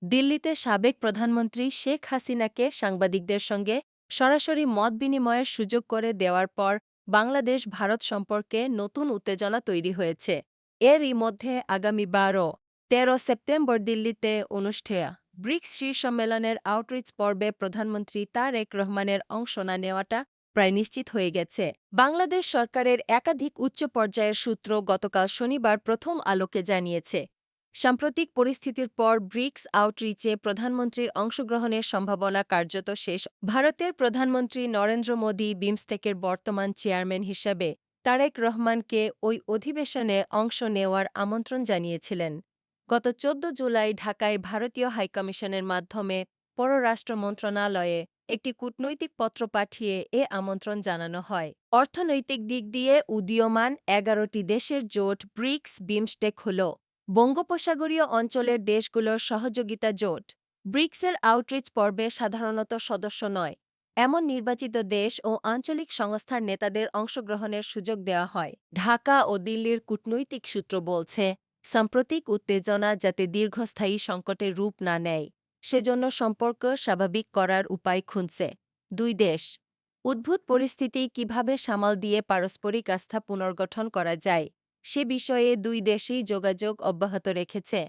দিল্লিতে সাবেক প্রধানমন্ত্রী শেখ হাসিনাকে সাংবাদিকদের সঙ্গে সরাসরি মত বিনিময়ের সুযোগ করে দেওয়ার পর বাংলাদেশ ভারত সম্পর্কে নতুন উত্তেজনা তৈরি হয়েছে। এরই মধ্যে আগামী ১২-১৩ সেপ্টেম্বর দিল্লিতে অনুষ্ঠেয় ব্রিক্স শীর্ষ সম্মেলনের আউটরিচ পর্বে প্রধানমন্ত্রী তারেক রহমানের অংশ না নেওয়াটা প্রায় নিশ্চিত হয়ে গেছে। বাংলাদেশ সরকারের একাধিক উচ্চ পর্যায়ের সূত্র গতকাল শনিবার প্রথম আলোকে জানিয়েছে, সাম্প্রতিক পরিস্থিতির পর ব্রিক্স আউটরিচে প্রধানমন্ত্রীর অংশগ্রহণের সম্ভাবনা কার্যত শেষ। ভারতের প্রধানমন্ত্রী নরেন্দ্র মোদী বিমস্টেকের বর্তমান চেয়ারম্যান হিসেবে তারেক রহমানকে ওই অধিবেশনে অংশ নেওয়ার আমন্ত্রণ জানিয়েছিলেন। গত ১৪ জুলাই ঢাকায় ভারতীয় হাইকমিশনের মাধ্যমে পররাষ্ট্র মন্ত্রণালয়ে একটি কূটনৈতিক পত্র পাঠিয়ে এ আমন্ত্রণ জানানো হয়। অর্থনৈতিক দিক দিয়ে উদীয়মান ১১টি দেশের জোট ব্রিক্স বিমস্টেক হল বঙ্গোপসাগরীয় অঞ্চলের দেশগুলোর সহযোগিতা জোট। ব্রিক্সের আউটরিচ পর্বে সাধারণত সদস্য নয় এমন নির্বাচিত দেশ ও আঞ্চলিক সংস্থার নেতাদের অংশগ্রহণের সুযোগ দেওয়া হয়। ঢাকা ও দিল্লির কূটনৈতিক সূত্র বলছে, সাম্প্রতিক উত্তেজনা যাতে দীর্ঘস্থায়ী সংকটের রূপ না নেয় সেজন্য সম্পর্ক স্বাভাবিক করার উপায় খুঁজছে দুই দেশ। উদ্ভূত পরিস্থিতি কিভাবে সামাল দিয়ে পারস্পরিক আস্থা পুনর্গঠন করা যায় সে বিষয়ে দুই দেশই যোগাযোগ অব্যাহত রেখেছে।